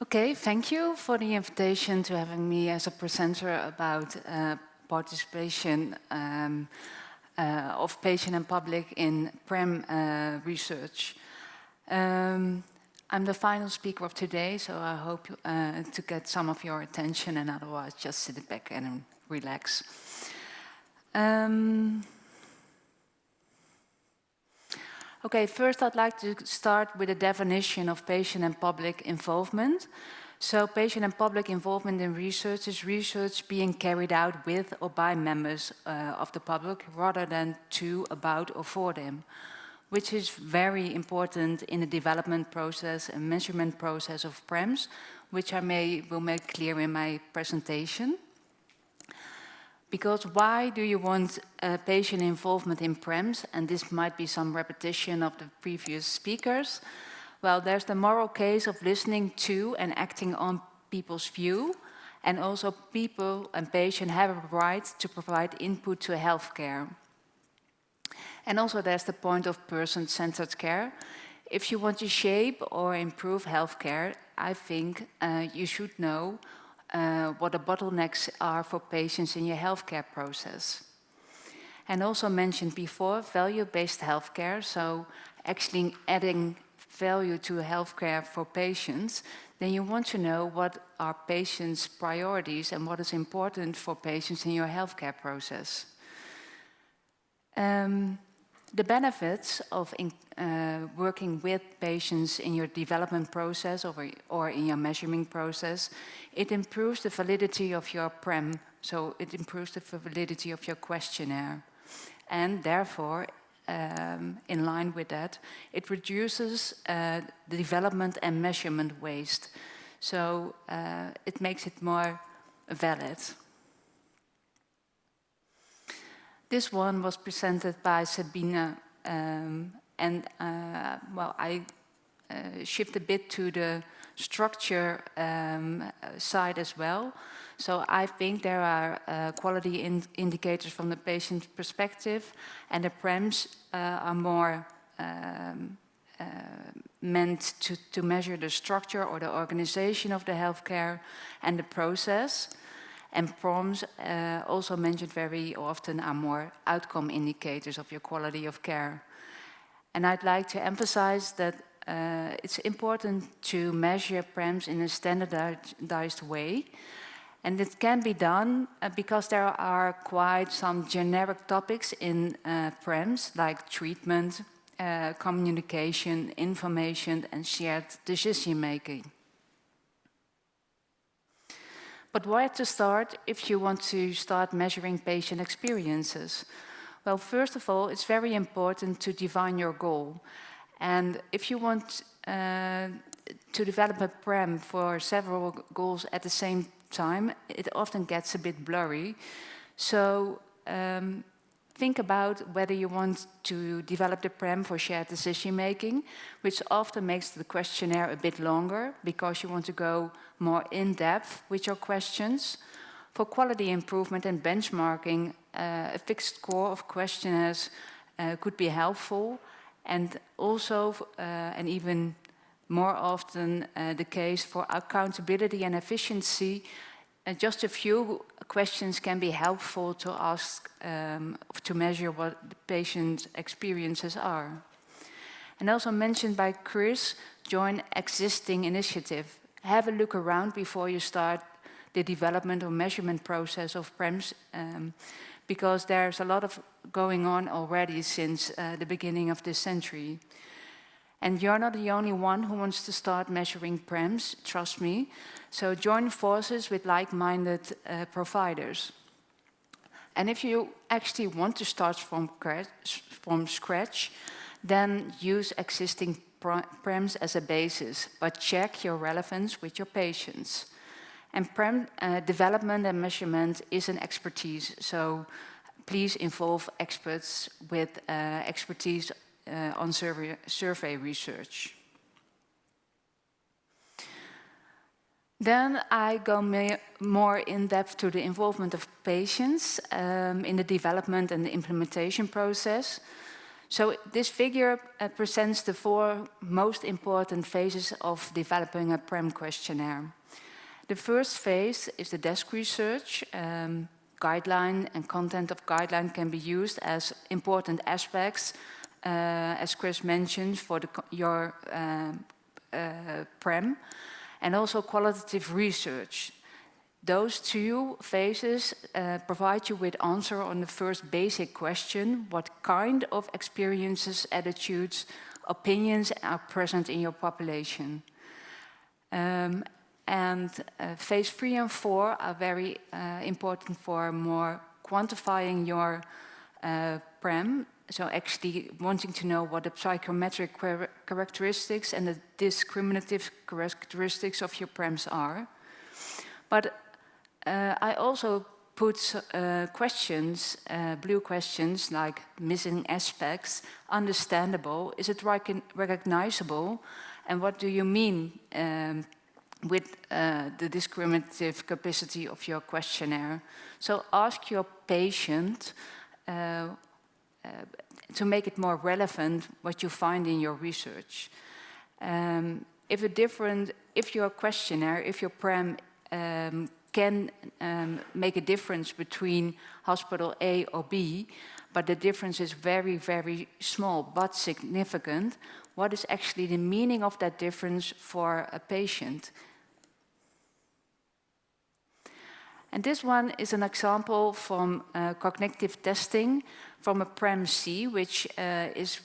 Okay, thank you for the invitation to having me as a presenter about participation of patient and public in PREM research. I'm the final speaker of today, so I hope to get some of your attention, and otherwise just sit back and relax. Okay, first I'd like to start with a definition of patient and public involvement. So patient and public involvement in research is research being carried out with or by members of the public rather than to, about or for them, which is very important in the development process and measurement process of PREMs, which I will make clear in my presentation. Because why do you want patient involvement in PREMs? And this might be some repetition of the previous speakers. Well, there's the moral case of listening to and acting on people's view. And also people and patients have a right to provide input to healthcare. And also there's the point of person-centered care. If you want to shape or improve healthcare, I think you should know what the bottlenecks are for patients in your healthcare process. And also mentioned before, value-based healthcare, so actually adding value to healthcare for patients, then you want to know what are patients' priorities and what is important for patients in your healthcare process. The benefits of working with patients in your development process or in your measurement process, it improves the validity of your PREM, so it improves the validity of your questionnaire. And therefore, in line with that, it reduces the development and measurement waste. So it makes it more valid. This one was presented by Sabine, well, I shift a bit to the structure side as well. So I think there are quality indicators from the patient perspective, and the PREMs are more meant to measure the structure or the organization of the healthcare and the process. And PREMs, also mentioned very often, are more outcome indicators of your quality of care. And I'd like to emphasize that it's important to measure PREMs in a standardized way. And it can be done because there are quite some generic topics in PREMs, like treatment, communication, information, and shared decision-making. But where to start if you want to start measuring patient experiences? Well, first of all, it's very important to define your goal. And if you want to develop a PREM for several goals at the same time, it often gets a bit blurry. So think about whether you want to develop the PREM for shared decision-making, which often makes the questionnaire a bit longer because you want to go more in-depth with your questions. For quality improvement and benchmarking, a fixed score of questionnaires could be helpful, and also, and even more often the case for accountability and efficiency, just a few questions can be helpful to ask, to measure what the patient's experiences are. And also mentioned by Chris, join existing initiative. Have a look around before you start the development or measurement process of PREMs, because there's a lot of going on already since the beginning of this century. And you're not the only one who wants to start measuring PREMs, trust me. So join forces with like-minded providers. And if you actually want to start from scratch, then use existing PREMs as a basis, but check your relevance with your patients. And PREM development and measurement is an expertise, so please involve experts with expertise on survey research. Then I go more in depth to the involvement of patients in the development and the implementation process. So this figure presents the 4 most important phases of developing a PREM questionnaire. The first phase is the desk research. Guideline and content of guideline can be used as important aspects, as Chris mentioned, for your PREM, and also qualitative research. Those 2 phases provide you with answer on the first basic question: what kind of experiences, attitudes, opinions are present in your population? Phase 3 and 4 are very important for more quantifying your PREM. So actually wanting to know what the psychometric characteristics and the discriminative characteristics of your PREMs are. But I also put questions, blue questions like missing aspects, understandable, is it recognizable, and what do you mean with the discriminative capacity of your questionnaire. So ask your patient to make it more relevant what you find in your research. If your questionnaire, if your PREM can make a difference between hospital A or B, but the difference is very, very small but significant, what is actually the meaning of that difference for a patient? And this one is an example from cognitive testing from a PREM-C, which is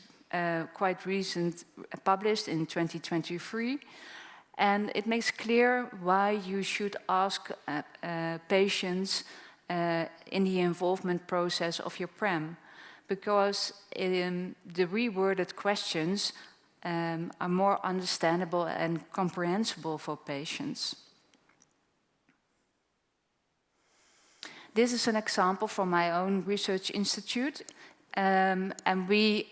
quite recent, published in 2023. And it makes clear why you should ask patients in the involvement process of your PREM. Because the reworded questions are more understandable and comprehensible for patients. This is an example from my own research institute, and we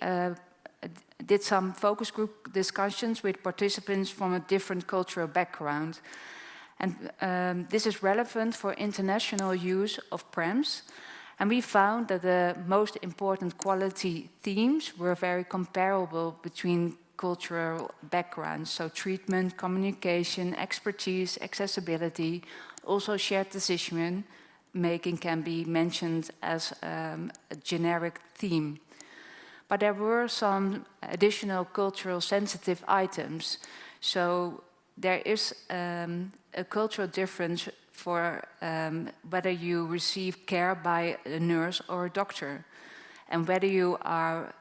did some focus group discussions with participants from a different cultural background. And this is relevant for international use of PREMs. And we found that the most important quality themes were very comparable between cultural backgrounds. So treatment, communication, expertise, accessibility, also shared decision making can be mentioned as a generic theme. But there were some additional cultural sensitive items. So there is a cultural difference for whether you receive care by a nurse or a doctor, and whether you are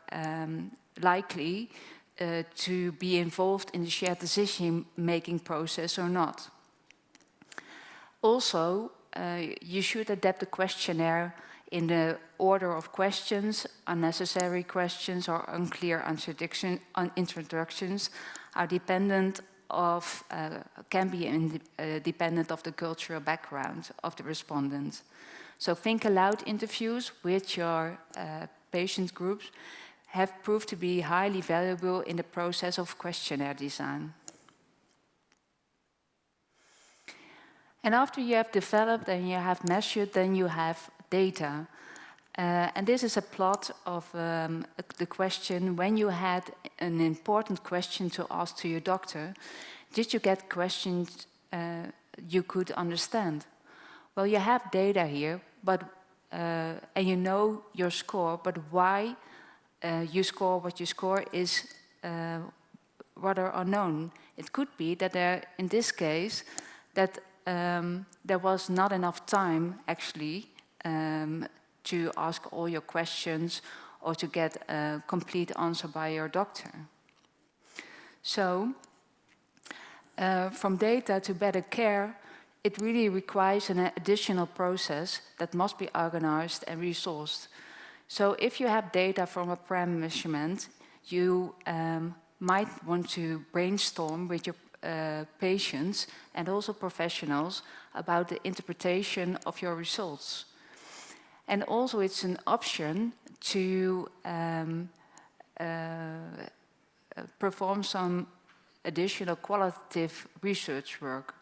likely to be involved in the shared decision-making process or not. Also, you should adapt the questionnaire in the order of questions. Unnecessary questions or unclear introductions are dependent of, can be dependent of the cultural background of the respondent. So think aloud interviews with your patient groups have proved to be highly valuable in the process of questionnaire design. And after you have developed and you have measured, then you have data. And this is a plot of the question: when you had an important question to ask to your doctor, did you get questions you could understand? Well, you have data here, but and you know your score, but why you score what you score is rather unknown. It could be that in this case, that there was not enough time actually to ask all your questions or to get a complete answer by your doctor. So, from data to better care, it really requires an additional process that must be organized and resourced. So if you have data from a PREM measurement, you might want to brainstorm with your patients and also professionals about the interpretation of your results. And also it's an option to perform some additional qualitative research work.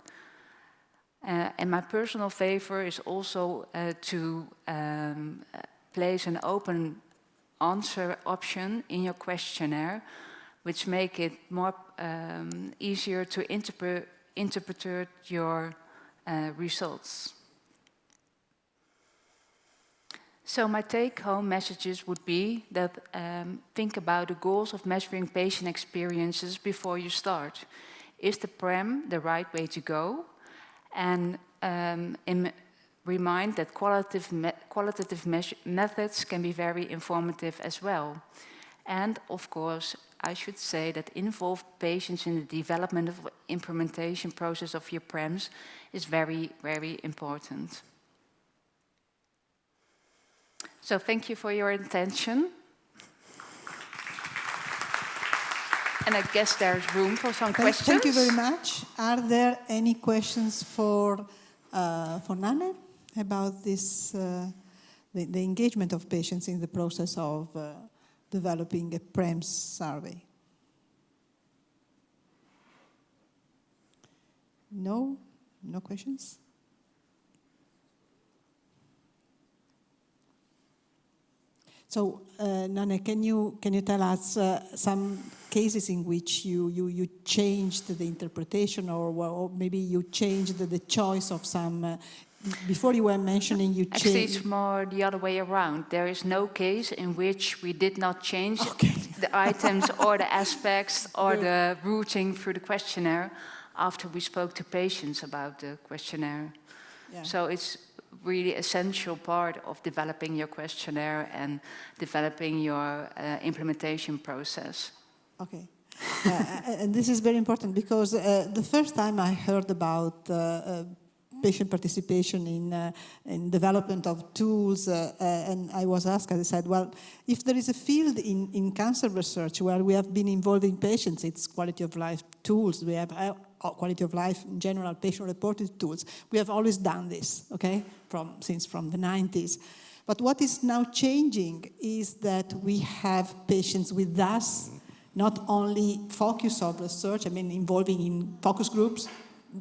And my personal favor is also to place an open answer option in your questionnaire, which make it more easier to interpret your results. So my take-home messages would be that think about the goals of measuring patient experiences before you start. Is the PREM the right way to go? And remind that qualitative methods can be very informative as well. And of course, I should say that involve patients in the development of implementation process of your PREMs is very, very important. So thank you for your attention. And I guess there's room for some questions. Thank you very much. Are there any questions for Nanne about this, the engagement of patients in the process of developing a PREMs survey? No? No questions? So, Nanne, can you tell us some cases in which you changed the interpretation, or maybe you changed the choice of some? Before you were mentioning you changed. Actually, it's more the other way around. There is no case in which we did not change the items or the aspects or the routing through the questionnaire after we spoke to patients about the questionnaire. Yeah. So it's really essential part of developing your questionnaire and developing your implementation process. Okay. And this is very important because the first time I heard about patient participation in development of tools, and I was asked, I said, well, if there is a field in cancer research where we have been involving patients, it's quality of life tools. We have quality of life in general, patient-reported tools. We have always done this, okay, since the 90s. But what is now changing is that we have patients with us, not only focus of research, I mean, involving in focus groups.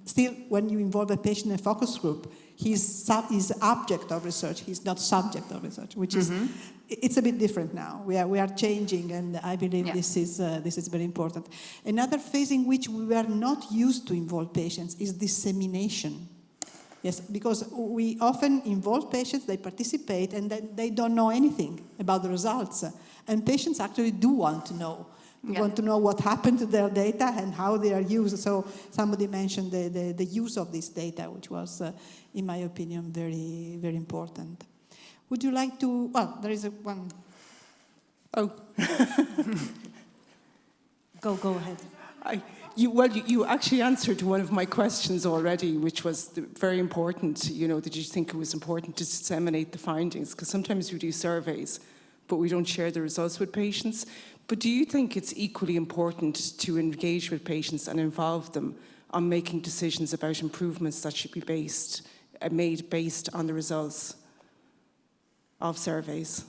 Still, when you involve a patient in a focus group, he's object of research, he's not subject of research, which is, it's a bit different now. We are changing, and I believe this is very important. Another phase in which we were not used to involve patients is dissemination. Yes, because we often involve patients, they participate, and then they don't know anything about the results. And patients actually do want to know. We want to know what happened to their data and how they are used. So somebody mentioned the use of this data, which was, in my opinion, very, very important. Would you like to, well, there is one. Oh. Go ahead. You actually answered one of my questions already, which was very important. You know, did you think it was important to disseminate the findings? Because sometimes we do surveys, but we don't share the results with patients. But do you think it's equally important to engage with patients and involve them on making decisions about improvements that should be made based on the results of surveys?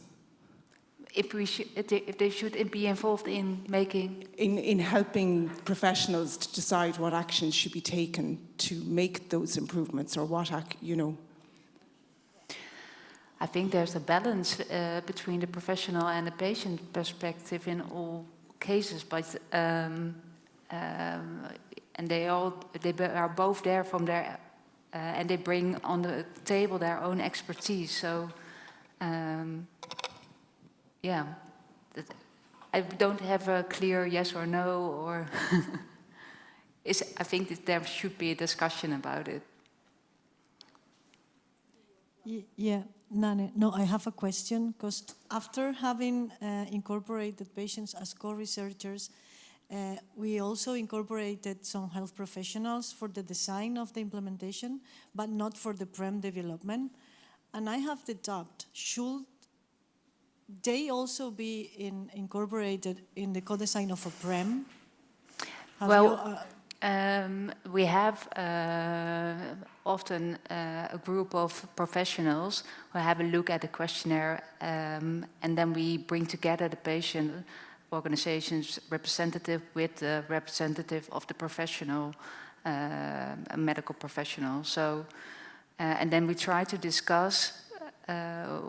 If they should be involved in making... In helping professionals to decide what actions should be taken to make those improvements, or what, you know. I think there's a balance between the professional and the patient perspective in all cases, but and they are both there from their and they bring on the table their own expertise. So yeah, I don't have a clear yes or no, or I think that there should be a discussion about it. Yeah. Nanne, no, I have a question, because after having incorporated patients as co-researchers, we also incorporated some health professionals for the design of the implementation, but not for the PREM development. And I have the doubt, should they also be incorporated in the co-design of a PREM? We have often a group of professionals who have a look at the questionnaire, and then we bring together the patient organization's representative with the representative of the professional, a medical professional. So, and then we try to discuss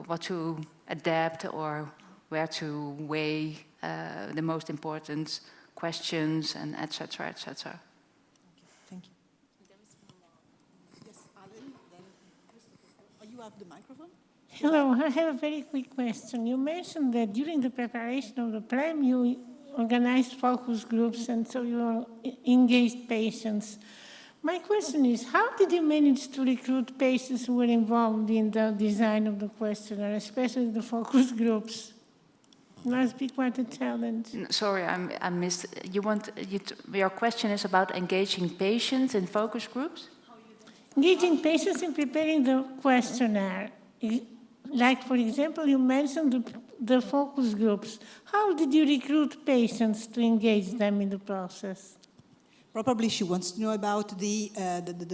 what to adapt or where to weigh the most important questions, and etc., etc. Thank you. Yes, Alan, then Christopher. You have the microphone? Hello, I have a very quick question. You mentioned that during the preparation of the PREM, you organized focus groups and so you engaged patients. My question is, how did you manage to recruit patients who were involved in the design of the questionnaire, especially the focus groups? It must be quite a challenge. Sorry, I missed. Your question is about engaging patients in focus groups? Engaging patients in preparing the questionnaire. Like, for example, you mentioned the focus groups. How did you recruit patients to engage them in the process? Probably she wants to know about the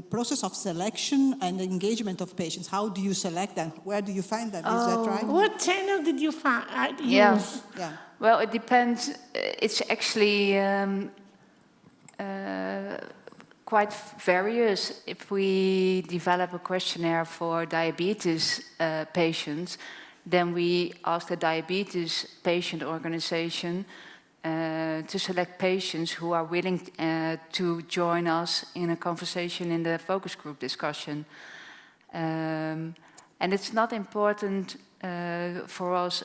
process of selection and engagement of patients. How do you select them? Where do you find them? Is that right? What channel did you use? Yeah. Yeah. Well, it depends. It's actually quite various. If we develop a questionnaire for diabetes patients, then we ask the diabetes patient organization to select patients who are willing to join us in a conversation in the focus group discussion. And it's not important for us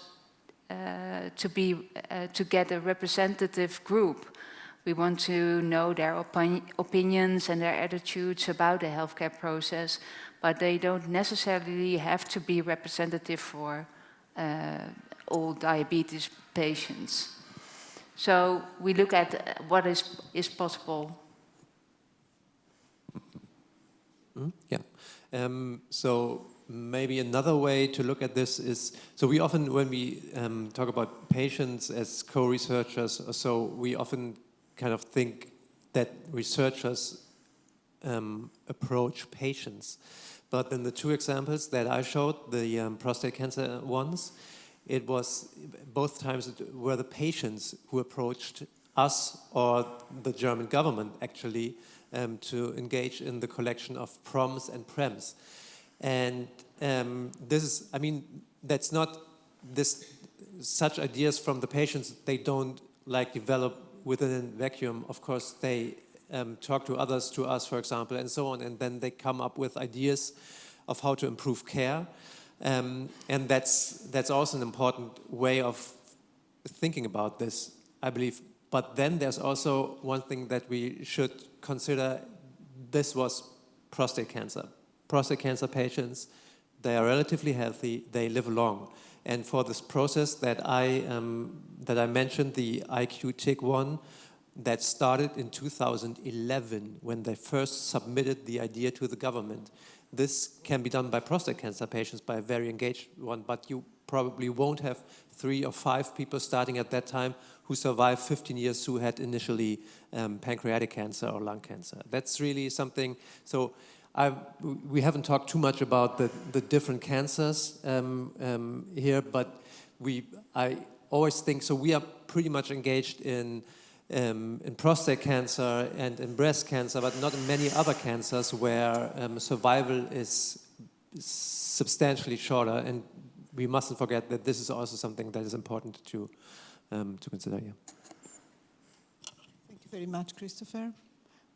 to get a representative group. We want to know their opinions and their attitudes about the healthcare process, but they don't necessarily have to be representative for all diabetes patients. So we look at what is possible. Yeah. So maybe another way to look at this is, so we often, when we talk about patients as co-researchers, so we often kind of think that researchers approach patients. But in the two examples that I showed, the prostate cancer ones, it was both times were the patients who approached us or the German government actually to engage in the collection of PREMs and PREMs. And this is, I mean, that's not this, such ideas from the patients, they don't like develop within a vacuum. Of course, they talk to others, to us, for example, and so on, and then they come up with ideas of how to improve care. And that's also an important way of thinking about this, I believe. But then there's also one thing that we should consider. This was prostate cancer. Prostate cancer patients, they are relatively healthy, they live long. And for this process that I mentioned, the IQ-TIC one, that started in 2011 when they first submitted the idea to the government. This can be done by prostate cancer patients, by a very engaged one, but you probably won't have 3 or 5 people starting at that time who survived 15 years who had initially pancreatic cancer or lung cancer. That's really something. So we haven't talked too much about the different cancers here, but I always think, so we are pretty much engaged in prostate cancer and in breast cancer, but not in many other cancers where survival is substantially shorter. And we mustn't forget that this is also something that is important to consider here. Thank you very much, Christopher.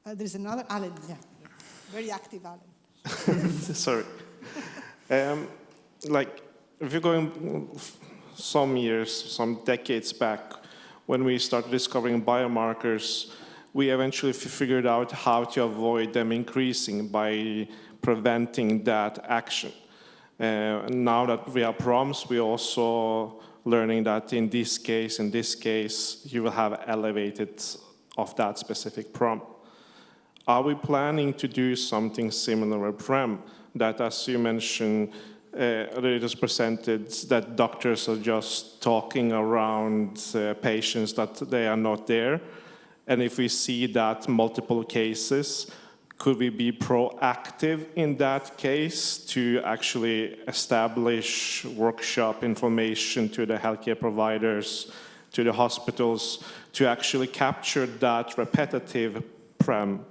There's another Alan, yeah. Very active Alan. Sorry. Like, if you're going some years, some decades back, when we started discovering biomarkers, we eventually figured out how to avoid them increasing by preventing that action. Now that we have PREMs, we're also learning that in this case, you will have elevated of that specific PREM. Are we planning to do something similar with PREM, that, as you mentioned, it is presented that doctors are just talking around patients, that they are not there? And if we see that multiple cases, could we be proactive in that case to actually establish workshop information to the healthcare providers, to the hospitals, to actually capture that repetitive PREM?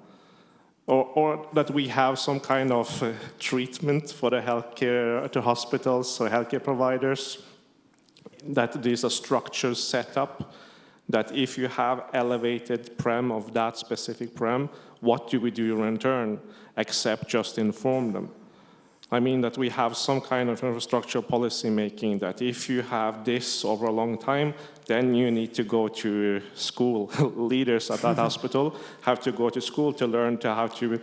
Or that we have some kind of treatment for the healthcare, to hospitals or healthcare providers, that there's a structure set up, that if you have elevated PREM of that specific PREM, what do we do in return, except just inform them? I mean that we have some kind of infrastructure policy making that if you have this over a long time, then you need to go to school. Leaders at that hospital have to go to school to learn how to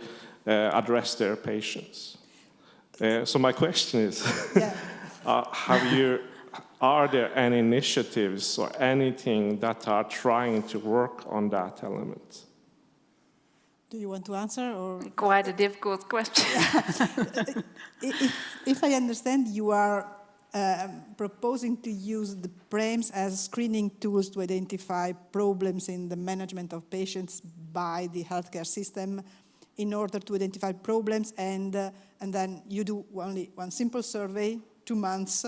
address their patients. So my question is, are there any initiatives or anything that are trying to work on that element? Do you want to answer, or? Quite a difficult question. If I understand, you are proposing to use the PREMs as screening tools to identify problems in the management of patients by the healthcare system in order to identify problems, and then you do only one simple survey, 2 months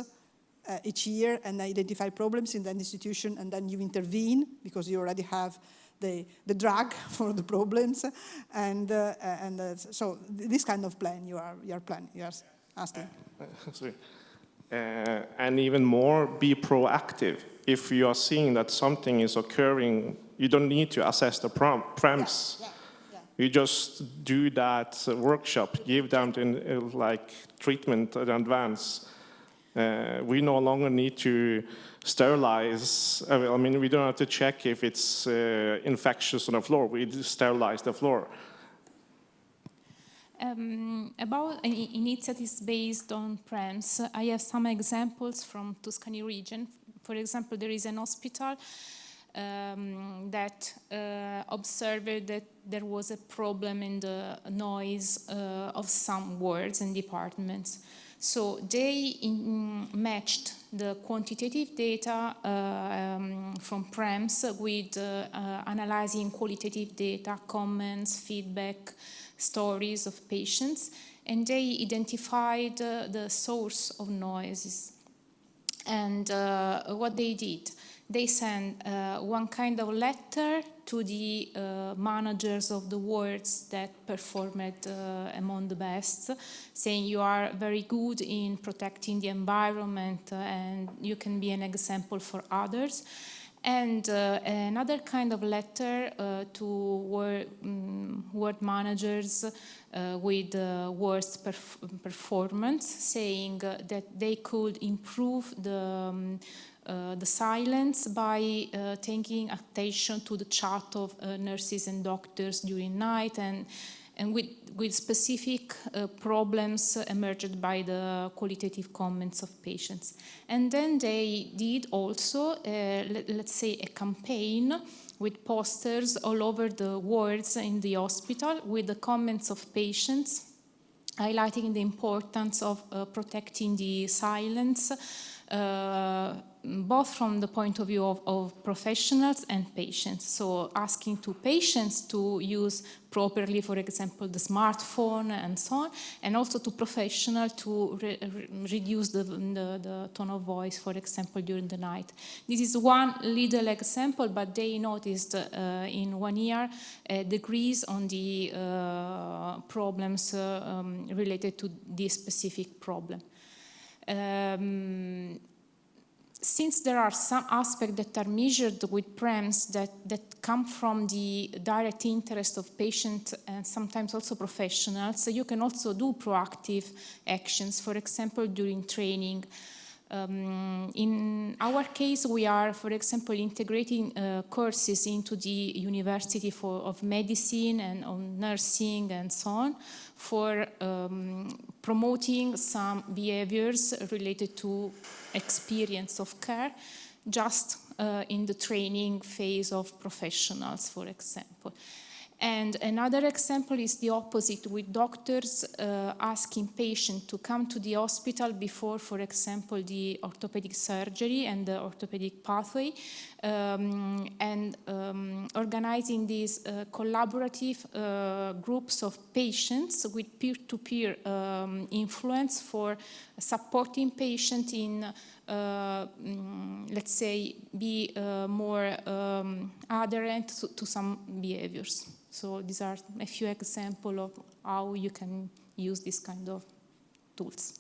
each year, and identify problems in that institution, and then you intervene because you already have the drug for the problems, and so this kind of plan you are asking. Sorry. And even more, be proactive. If you are seeing that something is occurring, you don't need to assess the PREMs. Yeah. You just do that workshop, give them treatment in advance. We no longer need to sterilize. I mean, we don't have to check if it's infectious on the floor. We just sterilize the floor. About initiatives based on PREMs, I have some examples from Tuscany region. For example, there is an hospital that observed that there was a problem in the noise of some wards and departments. So they matched the quantitative data from PREMs with analyzing qualitative data, comments, feedback, stories of patients, and they identified the source of noises. And what they did, they sent one kind of letter to the managers of the wards that performed among the best, saying you are very good in protecting the environment and you can be an example for others. And another kind of letter to ward managers with worst performance, saying that they could improve the silence by taking attention to the chat of nurses and doctors during night, and with specific problems emerged by the qualitative comments of patients. And then they did also, let's say, a campaign with posters all over the wards in the hospital with the comments of patients, highlighting the importance of protecting the silence, both from the point of view of professionals and patients. So asking to patients to use properly, for example, the smartphone and so on, and also to professionals to reduce the tone of voice, for example, during the night. This is one little example, but they noticed in 1 year decrease on the problems related to this specific problem. Since there are some aspects that are measured with PREMs that come from the direct interest of patients and sometimes also professionals, so you can also do proactive actions, for example, during training. In our case, we are, for example, integrating courses into the University of Medicine and on nursing and so on for promoting some behaviors related to experience of care, just in the training phase of professionals, for example. And another example is the opposite, with doctors asking patients to come to the hospital before, for example, the orthopedic surgery and the orthopedic pathway, and organizing these collaborative groups of patients with peer-to-peer influence for supporting patients in, let's say, be more adherent to some behaviors. So these are a few examples of how you can use this kind of tools.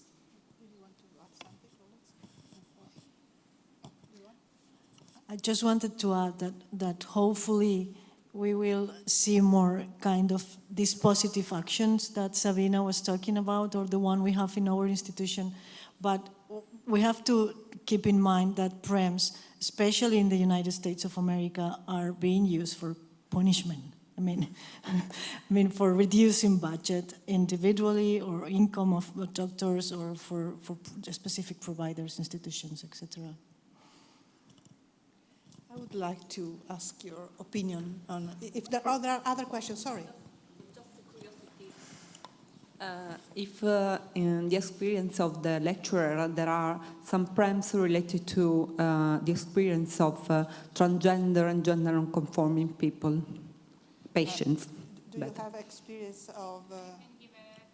I just wanted to add that hopefully we will see more kind of these positive actions that Sabina was talking about, or the one we have in our institution. But we have to keep in mind that PREMs, especially in the United States of America, are being used for punishment. I mean, for reducing budget individually, or income of doctors, or for specific providers, institutions, etc. I would like to ask your opinion on if there are other questions. Sorry. Just a curiosity. If in the experience of the lecturer, there are some PREMs related to the experience of transgender and gender non-conforming people, patients. Do you have experience of?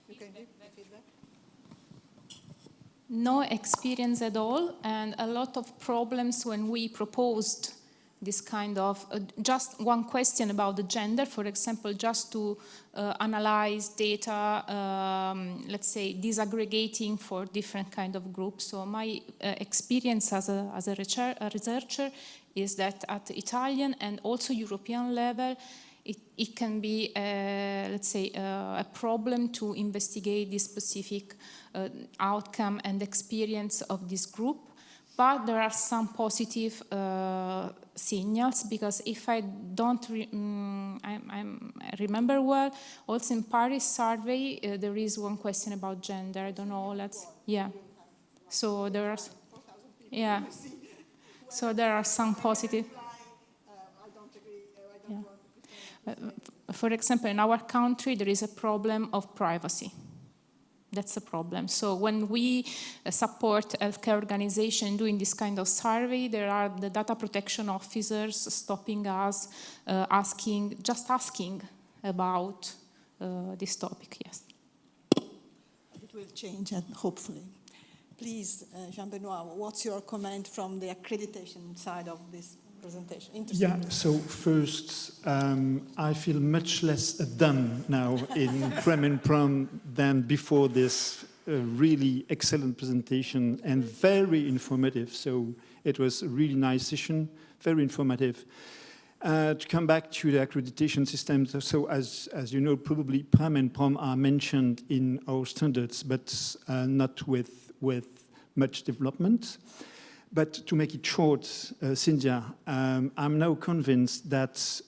You can give feedback. No experience at all, and a lot of problems when we proposed this kind of, just one question about the gender, for example, just to analyze data, let's say disaggregating for different kind of groups. So my experience as a researcher is that at Italian and also European level, it can be, let's say, a problem to investigate the specific outcome and experience of this group. But there are some positive signals, because if I don't remember well, also in Paris survey, there is one question about gender. I don't know, yeah. So there are, yeah. So there are some positive. Yeah. For example, in our country, there is a problem of privacy. That's a problem. So when we support healthcare organizations doing this kind of survey, there are the data protection officers stopping us, asking about this topic, yes. It will change, hopefully. Please, Jean-Benoit, what's your comment from the accreditation side of this presentation? Yeah, so first, I feel much less dumb now in PREM and PROM than before this really excellent presentation and very informative. So it was a really nice session, very informative. To come back to the accreditation system, so as you know, probably PREM and PROM are mentioned in our standards, but not with much development. But to make it short, Cynthia, I'm now convinced that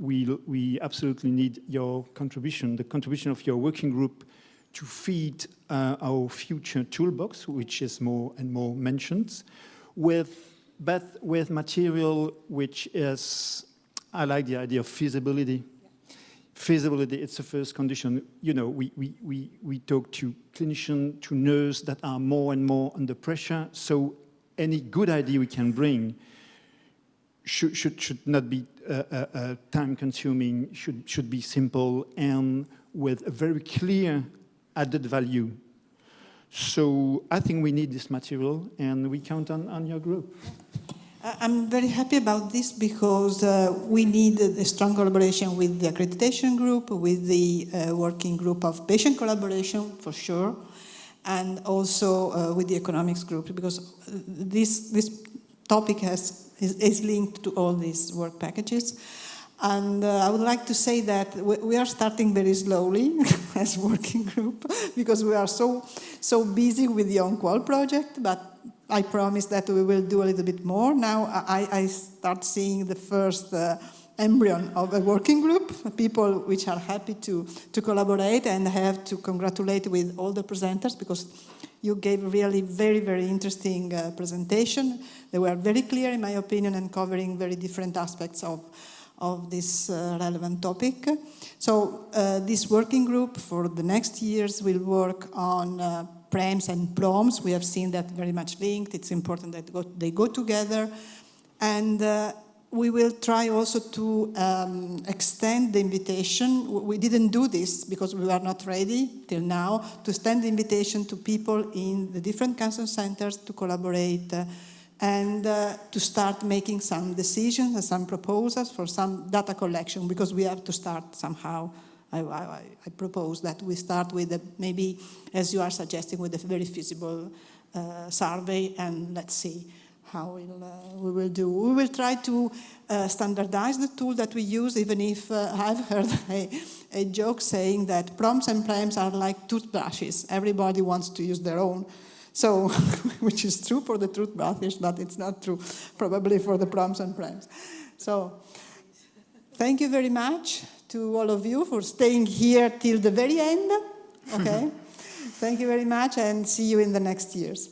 we absolutely need your contribution, the contribution of your working group, to feed our future toolbox, which is more and more mentioned, but with material which is, I like the idea of feasibility. Feasibility, it's the first condition. You know, we talk to clinicians, to nurses that are more and more under pressure, so any good idea we can bring should not be time-consuming, should be simple and with a very clear added value. So I think we need this material, and we count on your group. I'm very happy about this because we need a strong collaboration with the accreditation group, with the working group of patient collaboration, for sure, and also with the economics group, because this topic is linked to all these work packages. And I would like to say that we are starting very slowly as working group, because we are so busy with the on-call project, but I promise that we will do a little bit more. Now I start seeing the first embryo of a working group, people which are happy to collaborate, and I have to congratulate with all the presenters, because you gave really very, very interesting presentation. They were very clear, in my opinion, and covering very different aspects of this relevant topic. So this working group for the next years will work on PREMs and PROMs. We have seen that very much linked. It's important that they go together. And we will try also to extend the invitation. We didn't do this because we were not ready till now, to extend the invitation to people in the different cancer centers to collaborate and to start making some decisions and some proposals for some data collection, because we have to start somehow. I propose that we start with maybe, as you are suggesting, with a very feasible survey, and let's see how we will do. We will try to standardize the tool that we use, even if I've heard a joke saying that PROMs and PREMs are like toothbrushes. Everybody wants to use their own. So, which is true for the toothbrushes, but it's not true probably for the PROMs and PREMs. So, thank you very much to all of you for staying here till the very end. Okay? Thank you very much, and see you in the next years.